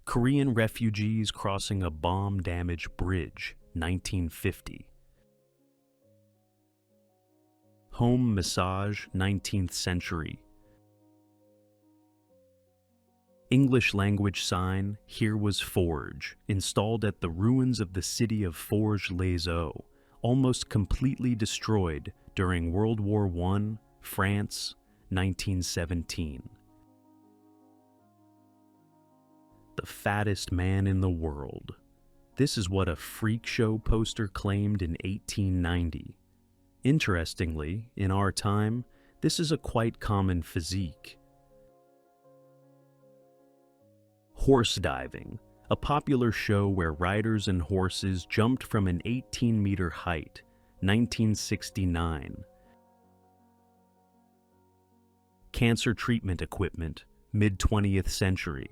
Korean refugees crossing a bomb-damaged bridge, 1950. Home massage, 19th century. English language sign, "Here was Forge," installed at the ruins of the city of Forges-les-Eaux, almost completely destroyed during World War I, France, 1917. The fattest man in the world. This is what a freak show poster claimed in 1890. Interestingly, in our time, this is a quite common physique. Horse diving, a popular show where riders and horses jumped from an 18-meter height, 1969. Cancer treatment equipment, mid-20th century.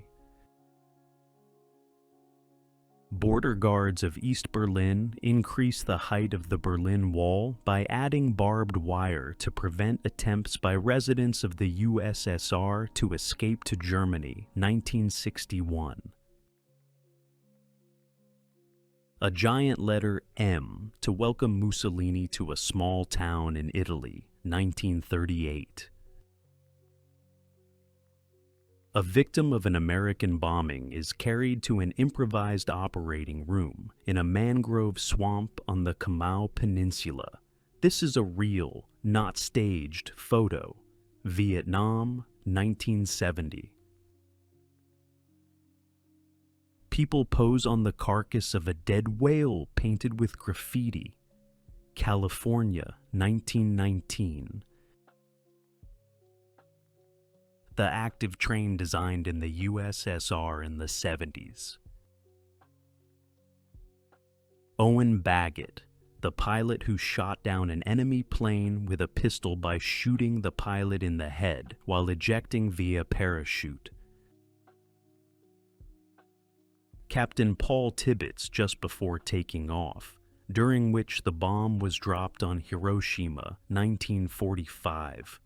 Border guards of East Berlin increased the height of the Berlin Wall by adding barbed wire to prevent attempts by residents of the USSR to escape to Germany, 1961. A giant letter M to welcome Mussolini to a small town in Italy, 1938. A victim of an American bombing is carried to an improvised operating room in a mangrove swamp on the Kamau Peninsula. This is a real, not staged, photo. Vietnam, 1970. People pose on the carcass of a dead whale painted with graffiti. California, 1919. The active train designed in the USSR in the 70s. Owen Baggett, the pilot who shot down an enemy plane with a pistol by shooting the pilot in the head while ejecting via parachute. Captain Paul Tibbets just before taking off, during which the bomb was dropped on Hiroshima, 1945.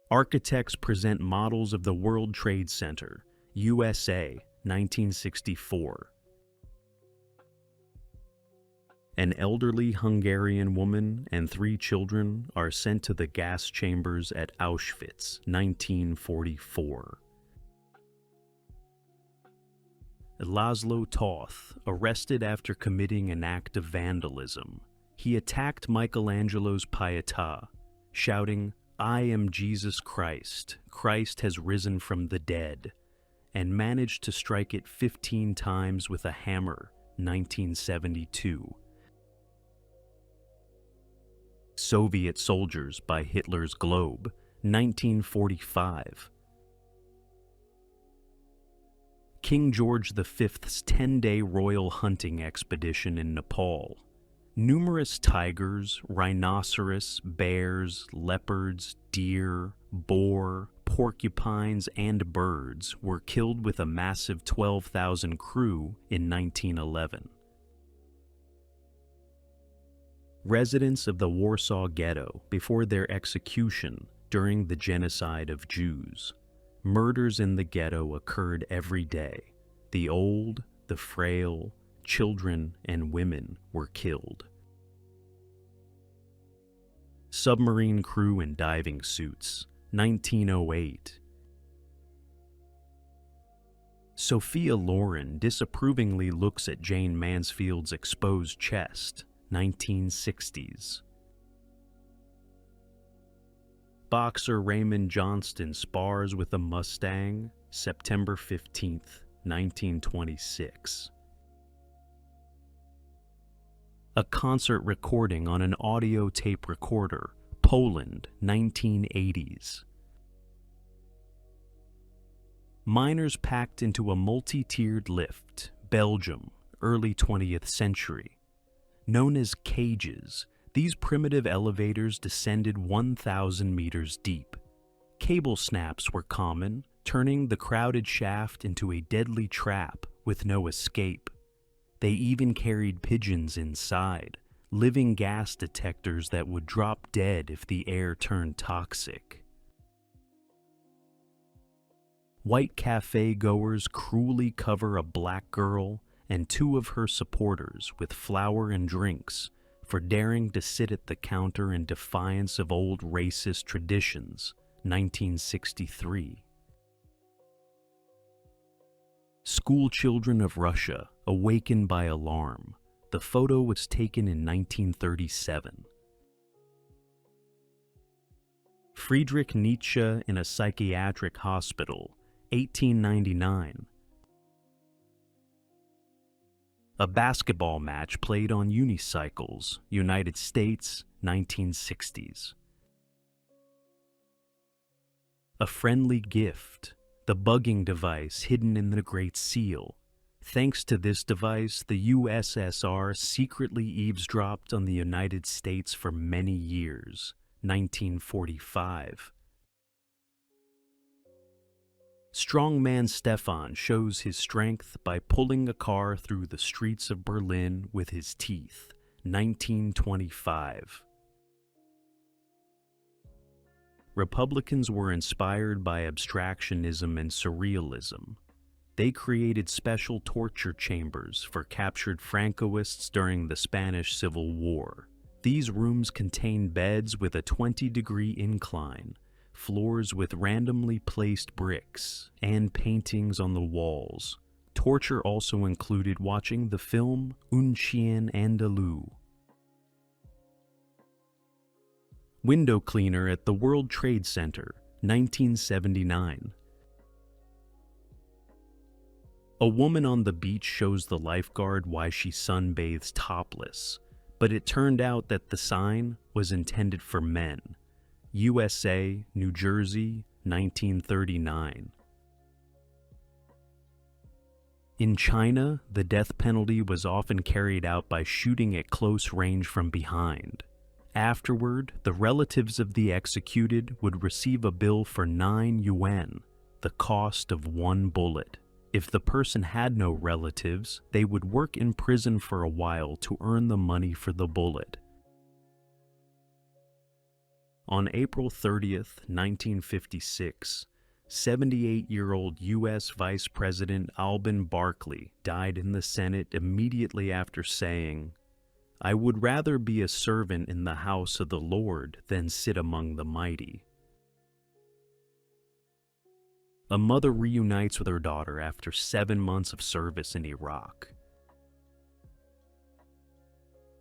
Architects present models of the World Trade Center, USA, 1964. An elderly Hungarian woman and 3 children are sent to the gas chambers at Auschwitz, 1944. Laszlo Toth, arrested after committing an act of vandalism. He attacked Michelangelo's Pietà, shouting, "I am Jesus Christ, Christ has risen from the dead," and managed to strike it 15 times with a hammer, 1972. Soviet Soldiers by Hitler's Globe, 1945. King George V's 10-day royal hunting expedition in Nepal. Numerous tigers, rhinoceros, bears, leopards, deer, boar, porcupines, and birds were killed with a massive 12,000 crew in 1911. Residents of the Warsaw Ghetto before their execution during the genocide of Jews. Murders in the ghetto occurred every day. The old, the frail, children, and women were killed. Submarine crew in diving suits, 1908. Sophia Loren disapprovingly looks at Jane Mansfield's exposed chest, 1960s. Boxer Raymond Johnston spars with a Mustang, September 15th, 1926. A concert recording on an audio tape recorder, Poland, 1980s. Miners packed into a multi-tiered lift, Belgium, early 20th century. Known as cages, these primitive elevators descended 1,000 meters deep. Cable snaps were common, turning the crowded shaft into a deadly trap with no escape. They even carried pigeons inside, living gas detectors that would drop dead if the air turned toxic. White cafe goers cruelly cover a black girl and two of her supporters with flour and drinks for daring to sit at the counter in defiance of old racist traditions, 1963. School children of Russia awakened by alarm. The photo was taken in 1937. Friedrich Nietzsche in a psychiatric hospital, 1899. A basketball match played on unicycles, United States, 1960s. A friendly gift, the bugging device hidden in the Great Seal. Thanks to this device, the USSR secretly eavesdropped on the United States for many years, 1945. Strongman Stefan shows his strength by pulling a car through the streets of Berlin with his teeth, 1925. Republicans were inspired by abstractionism and surrealism. They created special torture chambers for captured Francoists during the Spanish Civil War. These rooms contained beds with a 20-degree incline, floors with randomly placed bricks, and paintings on the walls. Torture also included watching the film Un Chien Andalou. Window cleaner at the World Trade Center, 1979. A woman on the beach shows the lifeguard why she sunbathes topless, but it turned out that the sign was intended for men. USA, New Jersey, 1939. In China, the death penalty was often carried out by shooting at close range from behind. Afterward, the relatives of the executed would receive a bill for 9 yuan, the cost of 1 bullet. If the person had no relatives, they would work in prison for a while to earn the money for the bullet. On April 30th, 1956, 78-year-old U.S. Vice President Alben Barkley died in the Senate immediately after saying, "I would rather be a servant in the house of the Lord than sit among the mighty." A mother reunites with her daughter after 7 months of service in Iraq.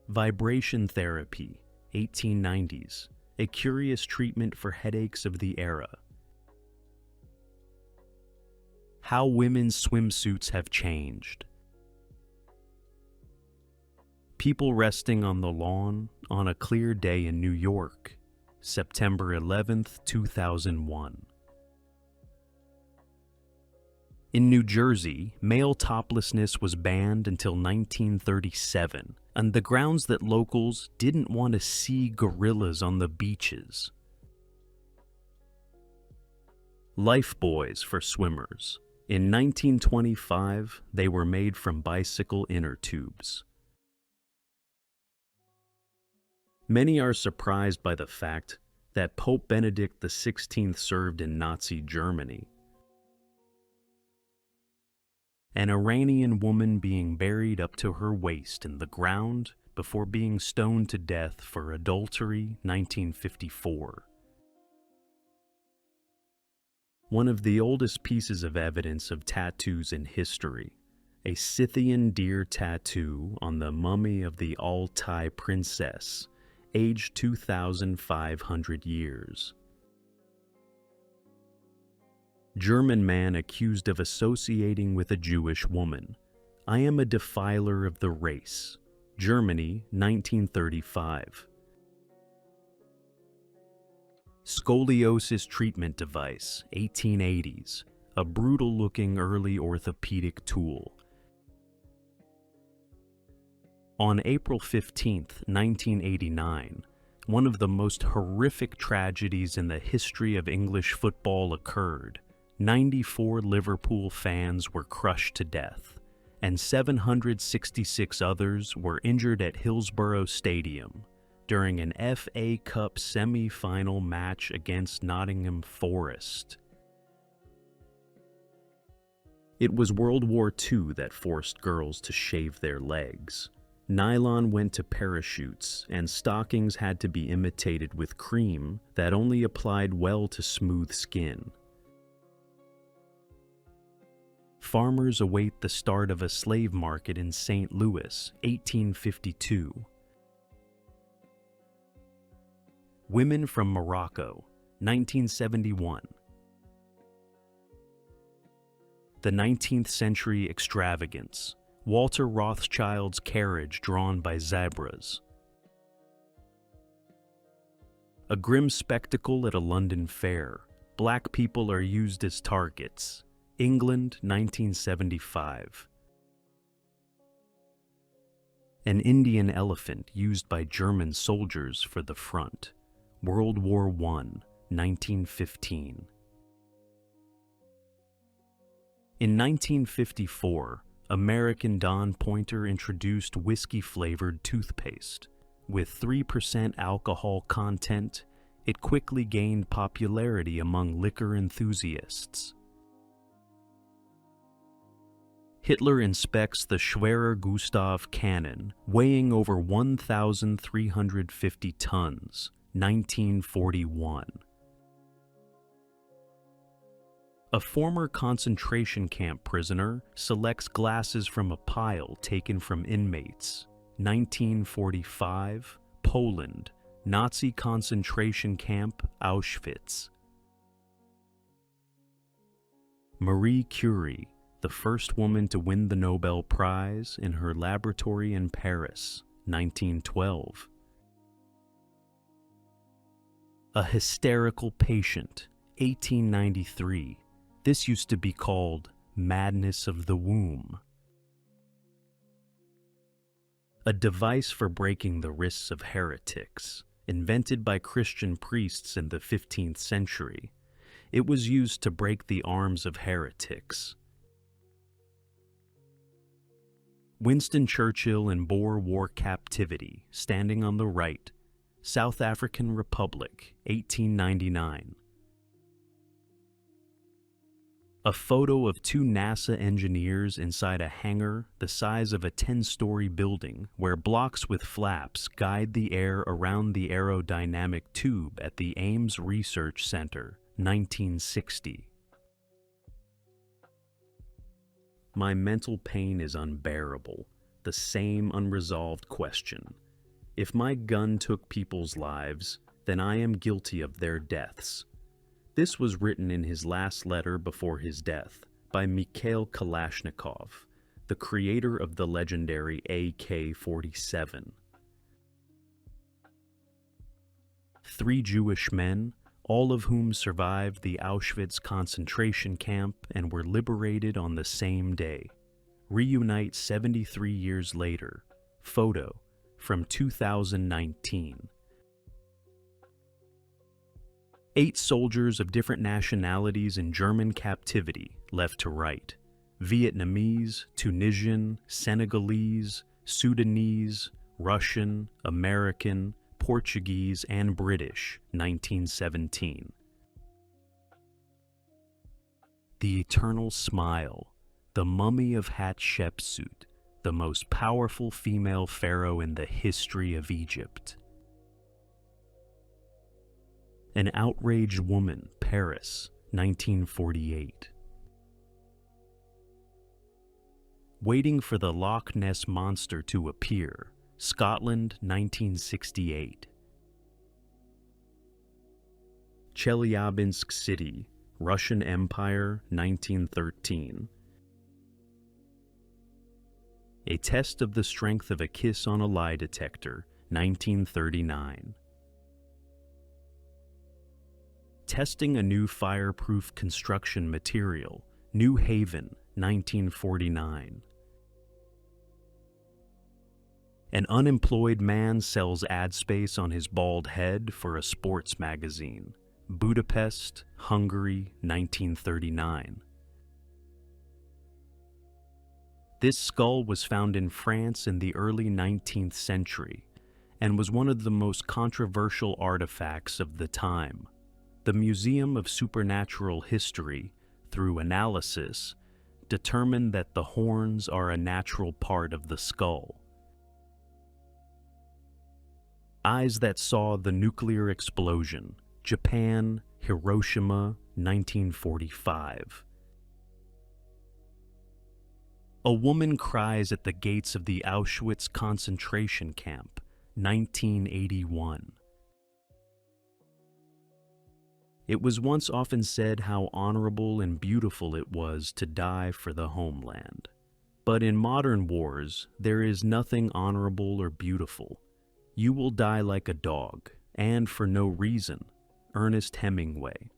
Vibration therapy, 1890s, a curious treatment for headaches of the era. How women's swimsuits have changed. People resting on the lawn on a clear day in New York, September 11th, 2001. In New Jersey, male toplessness was banned until 1937, on the grounds that locals didn't want to see gorillas on the beaches. Lifebuoys for swimmers. In 1925, they were made from bicycle inner tubes. Many are surprised by the fact that Pope Benedict XVI served in Nazi Germany. An Iranian woman being buried up to her waist in the ground before being stoned to death for adultery, 1954. One of the oldest pieces of evidence of tattoos in history, a Scythian deer tattoo on the mummy of the Altai princess, aged 2,500 years. German man accused of associating with a Jewish woman. I am a defiler of the race. Germany, 1935. Scoliosis treatment device, 1880s. A brutal-looking early orthopedic tool. On April 15, 1989, one of the most horrific tragedies in the history of English football occurred. 94 Liverpool fans were crushed to death, and 766 others were injured at Hillsborough Stadium during an FA Cup semi-final match against Nottingham Forest. It was World War II that forced girls to shave their legs. Nylon went to parachutes, and stockings had to be imitated with cream that only applied well to smooth skin. Farmers await the start of a slave market in St. Louis, 1852. Women from Morocco, 1971. The 19th century extravagance, Walter Rothschild's carriage drawn by zebras. A grim spectacle at a London fair, black people are used as targets, England, 1975. An Indian elephant used by German soldiers for the front, World War I, 1915. In 1954, American Don Pointer introduced whiskey-flavored toothpaste. With 3% alcohol content, it quickly gained popularity among liquor enthusiasts. Hitler inspects the Schwerer Gustav cannon, weighing over 1,350 tons, 1941. A former concentration camp prisoner selects glasses from a pile taken from inmates, 1945, Poland, Nazi concentration camp, Auschwitz. Marie Curie, the first woman to win the Nobel Prize in her laboratory in Paris, 1912. A hysterical patient, 1893. This used to be called madness of the womb. A device for breaking the wrists of heretics, invented by Christian priests in the 15th century. It was used to break the arms of heretics. Winston Churchill in Boer War captivity, standing on the right, South African Republic, 1899. A photo of two NASA engineers inside a hangar the size of a 10-story building where blocks with flaps guide the air around the aerodynamic tube at the Ames Research Center, 1960. My mental pain is unbearable, the same unresolved question. If my gun took people's lives, then I am guilty of their deaths. This was written in his last letter before his death by Mikhail Kalashnikov, the creator of the legendary AK-47. 3 Jewish men, all of whom survived the Auschwitz concentration camp and were liberated on the same day, reunite 73 years later. Photo from 2019. 8 soldiers of different nationalities in German captivity, left to right. Vietnamese, Tunisian, Senegalese, Sudanese, Russian, American, Portuguese, and British, 1917. The Eternal Smile, the Mummy of Hatshepsut, the most powerful female pharaoh in the history of Egypt. An Outraged Woman, Paris, 1948. Waiting for the Loch Ness Monster to appear, Scotland, 1968. Chelyabinsk City, Russian Empire, 1913. A Test of the Strength of a Kiss on a Lie Detector, 1939. Testing a new fireproof construction material, New Haven, 1949. An unemployed man sells ad space on his bald head for a sports magazine, Budapest, Hungary, 1939. This skull was found in France in the early 19th century and was one of the most controversial artifacts of the time. The Museum of Supernatural History, through analysis, determined that the horns are a natural part of the skull. Eyes that saw the nuclear explosion. Japan, Hiroshima, 1945. A woman cries at the gates of the Auschwitz concentration camp, 1981. It was once often said how honorable and beautiful it was to die for the homeland. But in modern wars, there is nothing honorable or beautiful. You will die like a dog, and for no reason. Ernest Hemingway.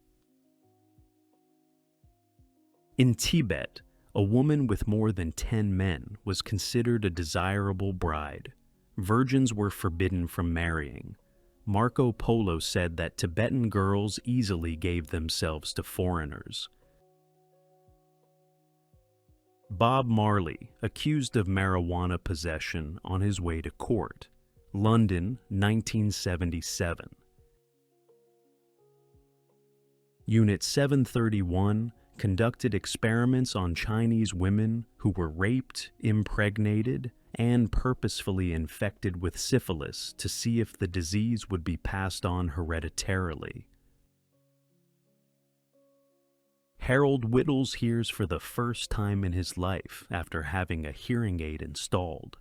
In Tibet, a woman with more than 10 men was considered a desirable bride. Virgins were forbidden from marrying. Marco Polo said that Tibetan girls easily gave themselves to foreigners. Bob Marley, accused of marijuana possession on his way to court. London, 1977. Unit 731 conducted experiments on Chinese women who were raped, impregnated, and purposefully infected with syphilis to see if the disease would be passed on hereditarily. Harold Whittles hears for the first time in his life after having a hearing aid installed.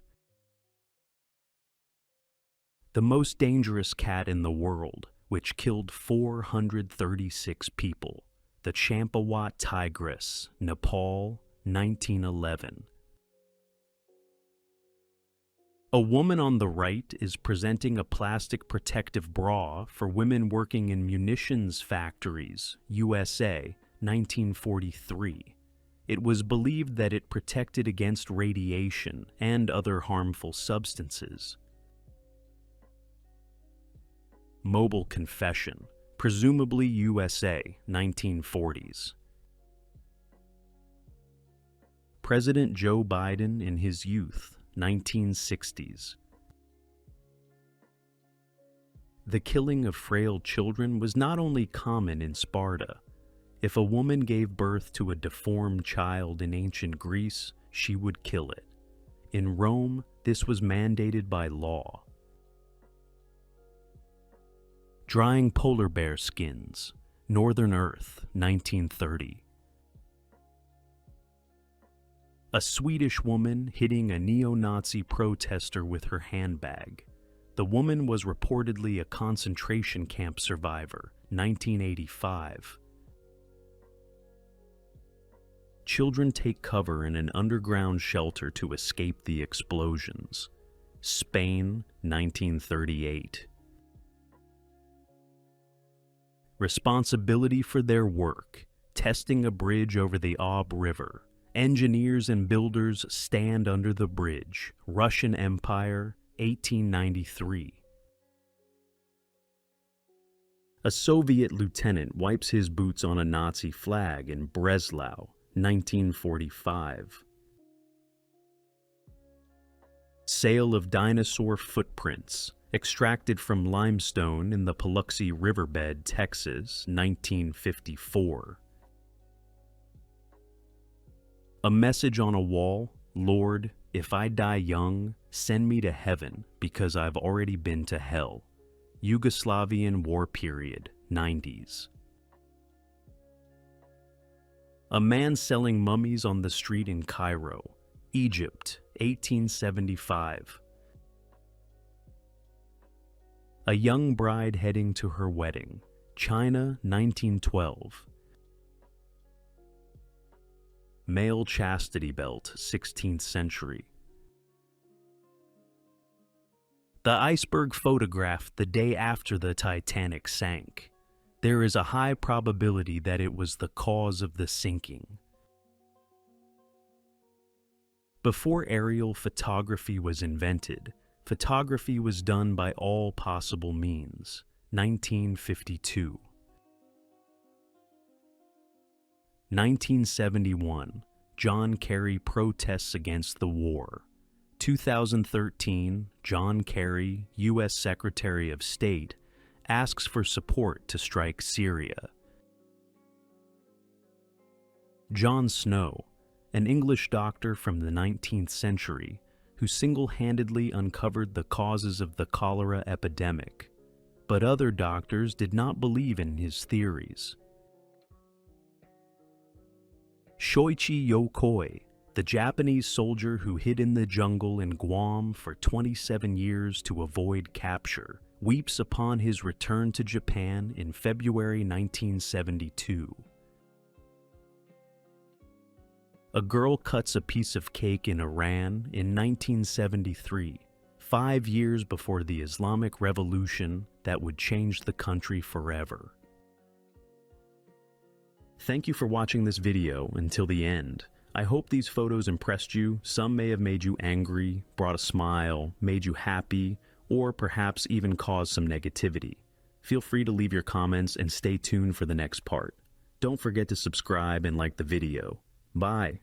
The most dangerous cat in the world, which killed 436 people, the Champawat tigress, Nepal, 1911. A woman on the right is presenting a plastic protective bra for women working in munitions factories, USA, 1943. It was believed that it protected against radiation and other harmful substances. Mobile confession, presumably USA, 1940s. President Joe Biden in his youth, 1960s. The killing of frail children was not only common in Sparta. If a woman gave birth to a deformed child in ancient Greece, she would kill it. In Rome, this was mandated by law. Drying polar bear skins, Northern Earth, 1930. A Swedish woman hitting a neo-Nazi protester with her handbag. The woman was reportedly a concentration camp survivor, 1985. Children take cover in an underground shelter to escape the explosions. Spain, 1938. Responsibility for their work, testing a bridge over the Ob River. Engineers and builders stand under the bridge. Russian Empire, 1893. A Soviet lieutenant wipes his boots on a Nazi flag in Breslau, 1945. Sale of dinosaur footprints, extracted from limestone in the Paluxy Riverbed, Texas, 1954. A message on a wall, Lord, if I die young, send me to heaven because I've already been to hell. Yugoslavian war period, 90s. A man selling mummies on the street in Cairo, Egypt, 1875. A young bride heading to her wedding, China, 1912. Male chastity belt, 16th century. The iceberg photographed the day after the Titanic sank. There is a high probability that it was the cause of the sinking. Before aerial photography was invented, photography was done by all possible means. 1952. 1971. John Kerry protests against the war. 2013. John Kerry, U.S. Secretary of State, asks for support to strike Syria. Jon Snow. an English doctor from the 19th century who single-handedly uncovered the causes of the cholera epidemic. But other doctors did not believe in his theories. Shoichi Yokoi, the Japanese soldier who hid in the jungle in Guam for 27 years to avoid capture, weeps upon his return to Japan in February 1972. A girl cuts a piece of cake in Iran in 1973, 5 years before the Islamic Revolution that would change the country forever. Thank you for watching this video until the end. I hope these photos impressed you. Some may have made you angry, brought a smile, made you happy, or perhaps even caused some negativity. Feel free to leave your comments and stay tuned for the next part. Don't forget to subscribe and like the video. Bye.